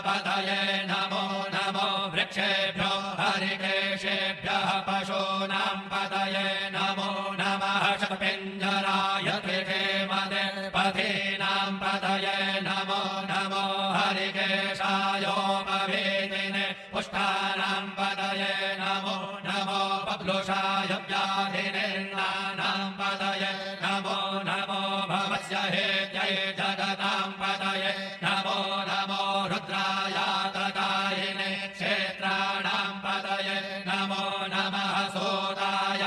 पतये नमो नमो वृक्षेभ्यो हरिकेशेभ्यः पशूनां पतये नमो नमः शतपिञ्जराय त्रिकेमदे पथीनां पतये नमो नमो हरिकेशायोपवेदिने पुष्टानां पतये नमो नमो बब्लुषाय व्याधिनिर्नानां पतये नमो नमो भवस्य हेत्यै जगतां पतये नमो नमो रुद्रायाततायिने क्षेत्राणां पतये नमो नमः सूताय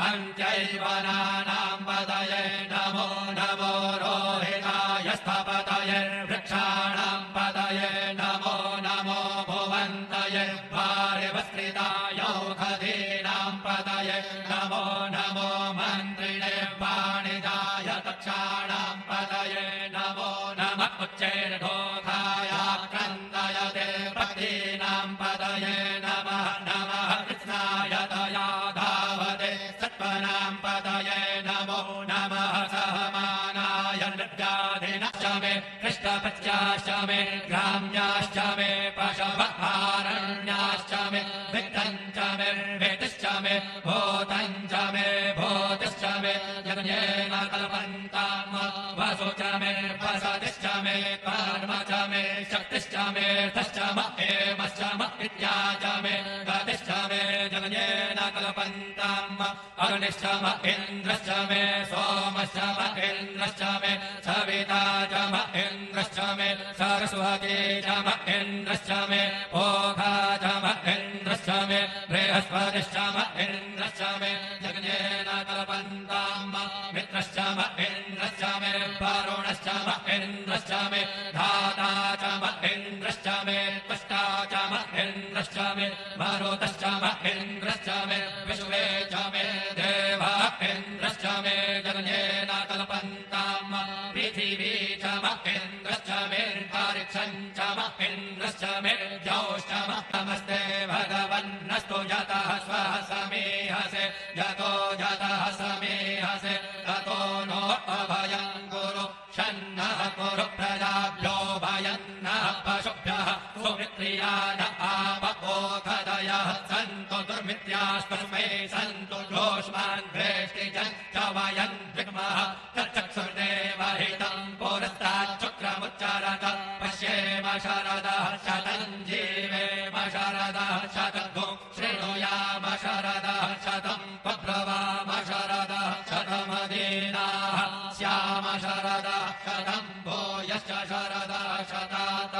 अन्त्यैवनानां पतये नमो नमो रोहिताय स्थपतये वृक्षाणां पतये नमो नमो भुवन्तये वारिवस्त्रिताय औषधीनां पतये नमो नमो मन्त्रिणे वाणिजाय तक्षाणां पतये नमो नमः उच्चैर्घोषाय क्रन्दयते भक्तीनां पतये नमः नमः कृष्णाय दया धावते सत्त्वनां पतये नमो नमः सहमानाय निर्व्याधिनश्च मे कृष्णपत्याश्च मे ग्राम्याश्च मे पशवहारण्याश्च मे वित्तञ्च मे वेतिश्च मे भूतञ्च मे भूतिश्च मे यज्ञेन कल्पन्ताम् वसु च मे वसतिश्च मे कर्म च मे शक्तिश्च मे तश्च म एमश्च म इत्याच मे गतिश्च मे यज्ञेन कल्पन्ताम् अग्निश्च म इन्द्रश्च मे सोमश्च म इन्द्रश्च मे सविता च म इन्द्रश्च मे सरस्वती च म इन्द्रश्च मे ओघा च म इन्द्रश्च मे बृहस्पतिश्च म इन्द्रश्च मे यज्ञेन कल्पन्ताम् मित्रश्च म इन्द्रश्च मे वरुणश्च म इन्द्रश्च मे धाता च म इन्द्रश्च मे त्वष्टा च म इन्द्रश्च मे मरुतश्च म इन्द्रश्च मे विश्वे च मे देवा इन्द्रश्च मे यज्ञेन कल्पन्ताम् पृथिवी च म इन्द्रश्च मे अंतरिक्षम् च म इन्द्रश्च मे द्यौश्च म नमस्ते भगवन्नस्तु यतः स्वः समीहसे यतो यतः समीहसे ततो नो अभयं कुरु शन्नः कुरु प्रजाभ्यो भयन्नः पशुभ्यः सुमित्रियान आपकोखदयः सन्तु दुर्मित्यास्तस्मै सन्तु जोष्मान् भेष्टिजन् च वयन् विद्मः तच्चक्षुर्देवहितं पुरस्ताच्चक्रमुच्चरत पश्येम शरदः शतं जीवेम शरदः शतघुं शृणुयाम शरदः शतं पब्रवाम शरदः शतमदीनाः स्याम शरदः शतं भूयश्च शरदः शतात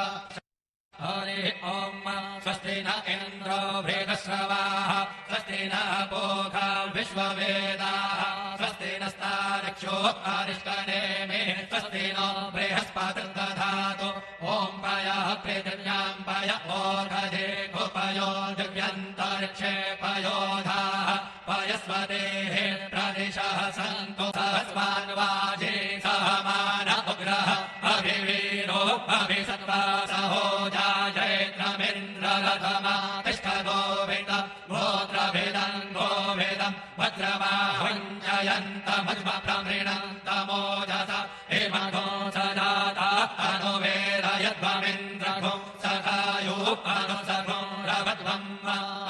हरि ओम स्वस्ति न इन्द्रो वृगश्रवाः स्वस्ति न पूषा विश्ववेदाः स्वस्ति नस्तार्क्ष्यो अरिष्टनेमिः स्वस्ति नो बृहस्पतिर्दधातु ॐ पयः पृथिव्यां पय ओषधे गुपयो दिव्यन्तरिक्षे पयोधाः पयस्वतेः प्रदिशः सन्तु सहस्वान् वाजे सहमान उग्रः अभिवीरो अभिसत्त्वा सहोजा जैत्रमिन्द्ररथमा तिष्ठ गोविन्द गोत्रभिदं गोविदं वज्रवाहुञ्जयन्तमज्मप्रमृणन्तमोजस हिमघो सजाता अनुवेदयध्वमिन्द्रघो सखायो अनुसघो रवध्वम्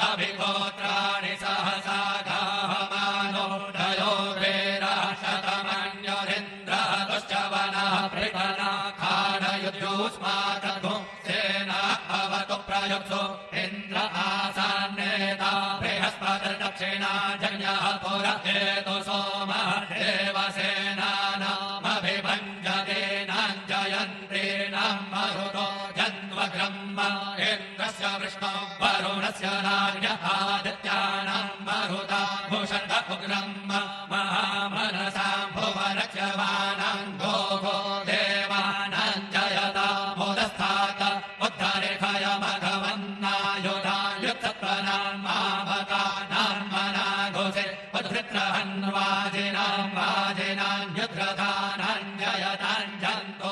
अभिगोत्राणि सहसा गाहमानो दयो वेरः शतमन्योरिन्द्रः तुश्च वनः पृथना खाडयुध्योस्माकघो सेना अवतु प्रयुक्तो इन्द्र आसान्नेता बृहस्पतिर्दक्षिणा जन्यः पुर एतु सोमः देवसेनानामभिभञ्जतेनाञ्जयन्तीनां मरुतो जन्वग्रह्म इन्द्रस्य विष्णो वरुणस्य राज्ञ आदित्यानां मरुता भूषण उग्रह्म महामनसां भुवनक्षवानां गोगो देवानां जयता मोदस्थात उद्धरेखयमघवन्नायुधायुत्सत्त्वनां माभकानां मनाघोषे उद्धृत्रहन्वाजिनां वाजिनां युद्धधानां जयतां जन्तु